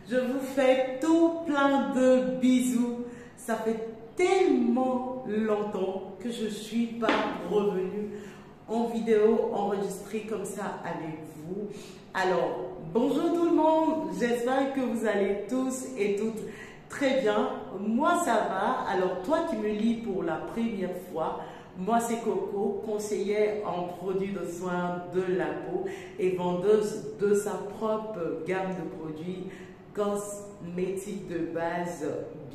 Je vous fais tout plein de bisous. Ça fait tellement longtemps que je ne suis pas revenue en vidéo enregistrée comme ça avec vous. Alors, bonjour tout le monde. J'espère que vous allez tous et toutes très bien. Moi, ça va. Alors, toi qui me lis pour la première fois, moi, c'est Coco, conseillère en produits de soins de la peau et vendeuse de sa propre gamme de produits cosmétiques de base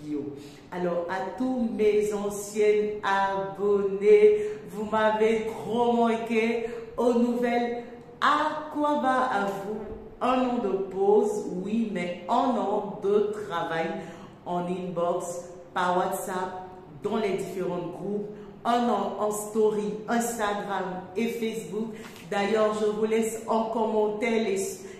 bio. Alors, à tous mes anciens abonnés, vous m'avez trop manqué. Aux nouvelles, à quoi va à vous? Un an de pause, oui, mais un an de travail en inbox, par WhatsApp, dans les différents groupes, un an en story, Instagram et Facebook. D'ailleurs, je vous laisse en commentaire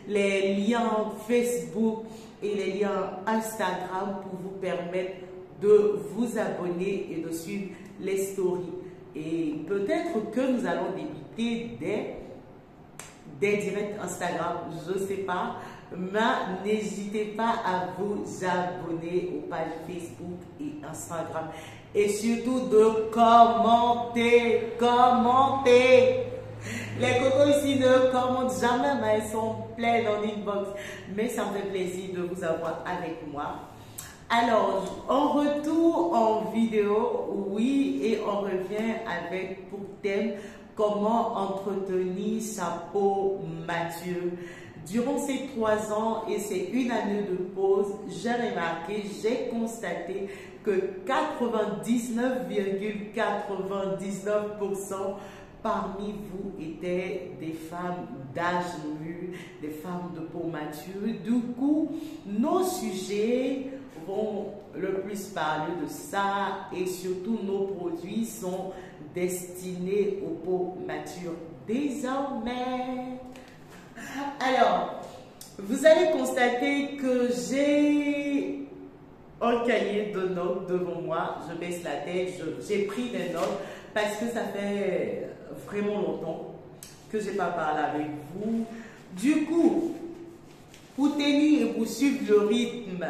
les liens Facebook et les liens Instagram pour vous permettre de vous abonner et de suivre les stories. Et peut-être que nous allons débuter des directs Instagram, je ne sais pas. Mais n'hésitez pas à vous abonner aux pages Facebook et Instagram. Et surtout de commenter. Les cocos ici ne commentent jamais, mais elles sont pleines en inbox. Mais ça me fait plaisir de vous avoir avec moi. Alors, on retourne en vidéo, oui, et on revient avec pour thème comment entretenir sa peau mature. Durant ces 3 ans et ces 1 année de pause, j'ai remarqué, j'ai constaté que 99,99% parmi vous étaient des femmes d'âge mûr, des femmes de peau mature. Du coup, nos sujets vont le plus parler de ça et surtout nos produits sont destinés aux peaux matures désormais. Alors, vous allez constater que j'ai un cahier de notes devant moi. Je baisse la tête, j'ai pris des notes parce que ça fait vraiment longtemps que je n'ai pas parlé avec vous. Du coup, pour tenir et pour suivre le rythme,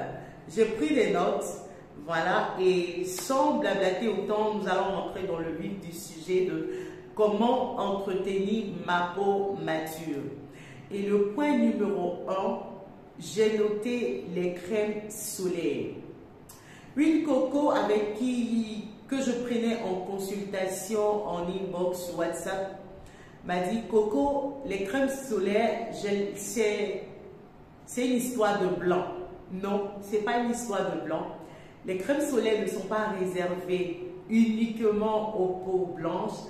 j'ai pris des notes. Voilà, et sans blablater autant, nous allons rentrer dans le vif du sujet de comment entretenir ma peau mature. Et le point numéro 1, j'ai noté les crèmes solaires. Une coco avec que je prenais en consultation en inbox WhatsApp m'a dit: Coco, les crèmes solaires, c'est une histoire de blanc. Non, ce n'est pas une histoire de blanc. Les crèmes solaires ne sont pas réservées uniquement aux peaux blanches,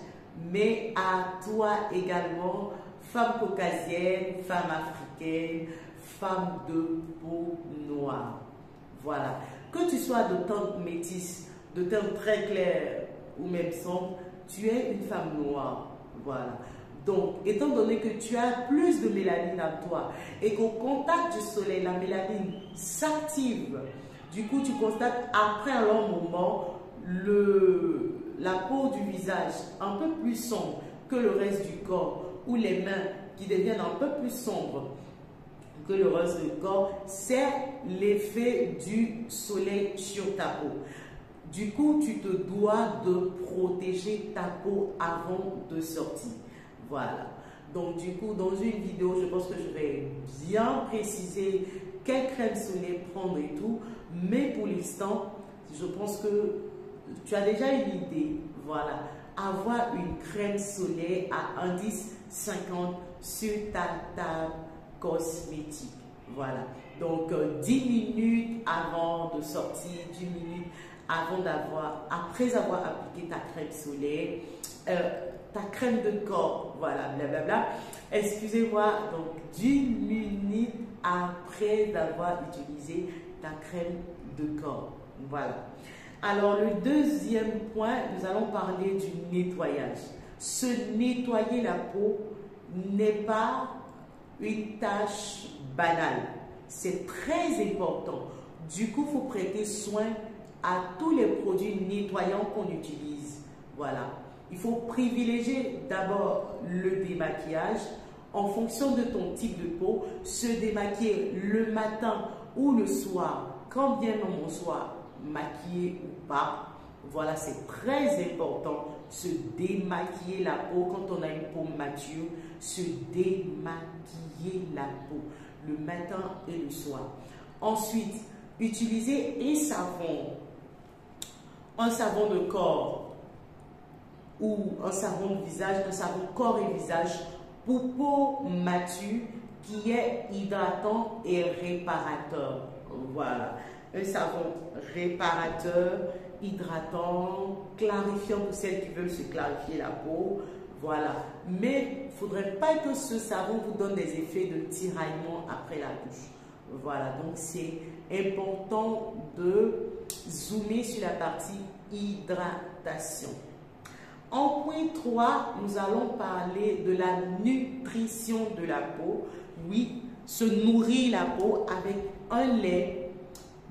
mais à toi également, femme caucasienne, femme africaine, femme de peau noire. Voilà. Que tu sois de teinte métisse, de teinte très claire ou même sombre, tu es une femme noire. Voilà. Donc, étant donné que tu as plus de mélanine à toi et qu'au contact du soleil, la mélanine s'active, du coup, tu constates après un long moment la peau du visage un peu plus sombre que le reste du corps, ou les mains qui deviennent un peu plus sombres que le reste du corps, c'est l'effet du soleil sur ta peau. Du coup, tu te dois de protéger ta peau avant de sortir. Voilà. Donc, du coup, dans une vidéo, je pense que je vais bien préciser quelle crème solaire prendre et tout. Mais pour l'instant, je pense que tu as déjà une idée. Voilà. Avoir une crème solaire à indice 50 sur ta table cosmétique. Voilà. Donc, 10 minutes avant de sortir, 10 minutes après avoir appliqué ta crème solaire, ta crème de corps, voilà, blablabla. Excusez-moi, donc 10 minutes après avoir utilisé ta crème de corps. Voilà. Alors, le deuxième point, nous allons parler du nettoyage. Se nettoyer la peau n'est pas une tâche banale. C'est très important. Du coup, il faut prêter soin à tous les produits nettoyants qu'on utilise. Voilà. Il faut privilégier d'abord le démaquillage, en fonction de ton type de peau, se démaquiller le matin ou le soir, quand bien non on soit maquillé ou pas. Voilà, c'est très important, se démaquiller la peau quand on a une peau mature, se démaquiller la peau le matin et le soir. Ensuite, utiliser un savon de corps ou un savon de visage, un savon corps et visage pour peau mature qui est hydratant et réparateur. Voilà, un savon réparateur, hydratant, clarifiant pour celles qui veulent se clarifier la peau. Voilà, mais il ne faudrait pas que ce savon vous donne des effets de tiraillement après la douche. Voilà, donc c'est important de zoomer sur la partie hydratation. En point 3, nous allons parler de la nutrition de la peau. Oui, se nourrir la peau avec un lait.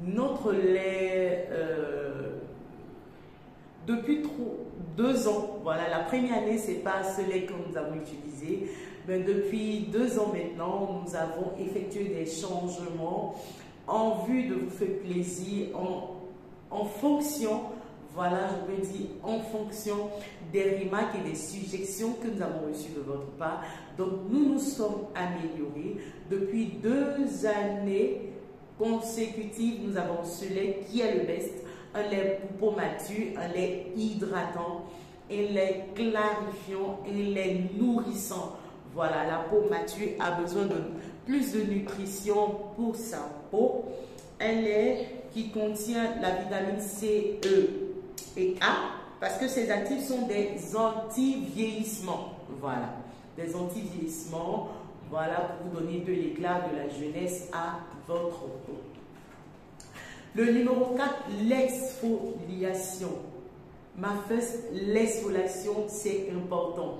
Notre lait, depuis 2 ans, voilà, la première année, ce n'est pas ce lait que nous avons utilisé. Mais depuis 2 ans maintenant, nous avons effectué des changements en vue de vous faire plaisir, en fonction, voilà, je veux dire, en fonction des remarques et des suggestions que nous avons reçues de votre part. Donc, nous nous sommes améliorés. Depuis 2 années consécutives, nous avons ce lait qui est le best. Un lait pour peau mature, un lait hydratant, un lait clarifiant, un lait nourrissant. Voilà, la peau mature a besoin de plus de nutrition pour sa peau. Un lait qui contient la vitamine C, E et A, parce que ces actifs sont des anti-vieillissements. Voilà, des anti-vieillissements, voilà, pour vous donner de l'éclat, de la jeunesse à votre peau. Le numéro 4, l'exfoliation. Ma first, l'exfoliation, c'est important.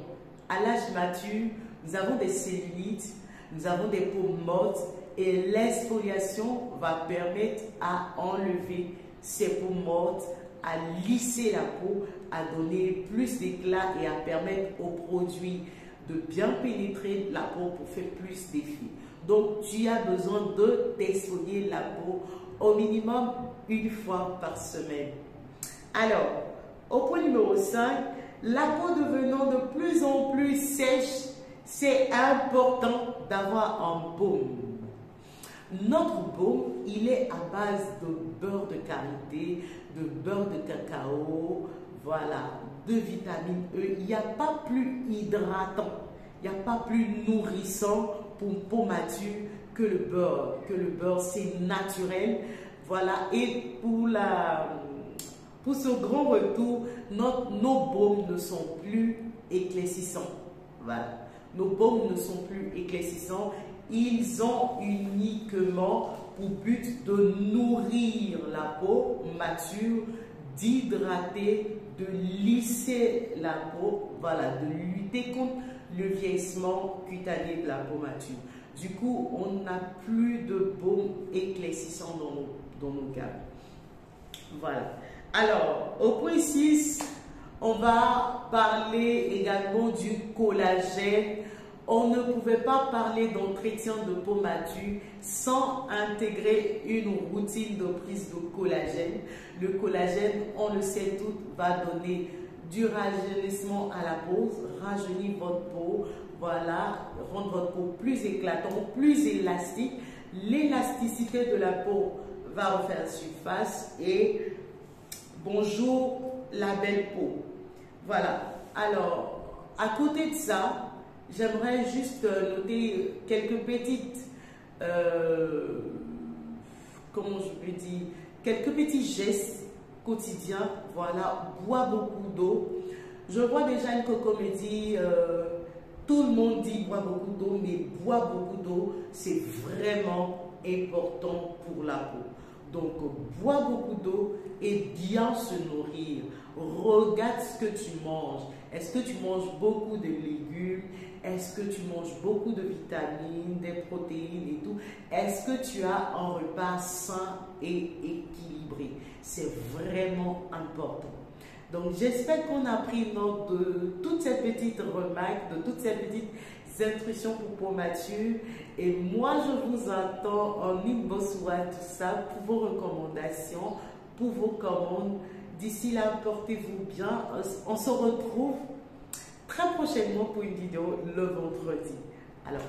À l'âge mature, nous avons des cellulites, nous avons des peaux mortes et l'exfoliation va permettre à enlever ces peaux mortes, à lisser la peau, à donner plus d'éclat et à permettre aux produits de bien pénétrer la peau pour faire plus d'effet. Donc, tu as besoin de t'exfolier la peau au minimum 1 fois par semaine. Alors, au point numéro 5, la peau devenant de plus en plus sèche, c'est important d'avoir un baume. Notre baume, il est à base de beurre de karité, de beurre de cacao, voilà, de vitamine E. Il n'y a pas plus hydratant, il n'y a pas plus nourrissant pour une peau mature que le beurre. C'est naturel. Voilà, et pour ce grand retour, nos baumes ne sont plus éclaircissants. Voilà, nos baumes ne sont plus éclaircissants. Ils ont uniquement pour but de nourrir la peau mature, d'hydrater, de lisser la peau, voilà, de lutter contre le vieillissement cutané de la peau mature. Du coup, on n'a plus de baume éclaircissant dans nos gammes. Voilà. Alors, au point 6, on va parler également du collagène. On ne pouvait pas parler d'entretien de peau mature sans intégrer une routine de prise de collagène. Le collagène, on le sait tout, va donner du rajeunissement à la peau, rajeunir votre peau, voilà, rendre votre peau plus éclatante, plus élastique. L'élasticité de la peau va refaire surface et bonjour la belle peau. Voilà. Alors, à côté de ça, j'aimerais juste noter quelques petites, comment je peux dire, quelques petits gestes quotidiens. Voilà, bois beaucoup d'eau. Je vois déjà une coco me dit, tout le monde dit bois beaucoup d'eau, mais bois beaucoup d'eau, c'est vraiment important pour la peau. Donc, bois beaucoup d'eau et bien se nourrir. Regarde ce que tu manges. Est-ce que tu manges beaucoup de légumes? Est-ce que tu manges beaucoup de vitamines, des protéines et tout? Est-ce que tu as un repas sain et équilibré? C'est vraiment important. Donc, j'espère qu'on a pris note de toutes ces petites remarques, de toutes ces petites intuitions pour Mathieu. Et moi, je vous attends en inbox ou à tout ça pour vos recommandations, pour vos commandes. D'ici là, portez-vous bien. On se retrouve très prochainement pour une vidéo le vendredi. Alors,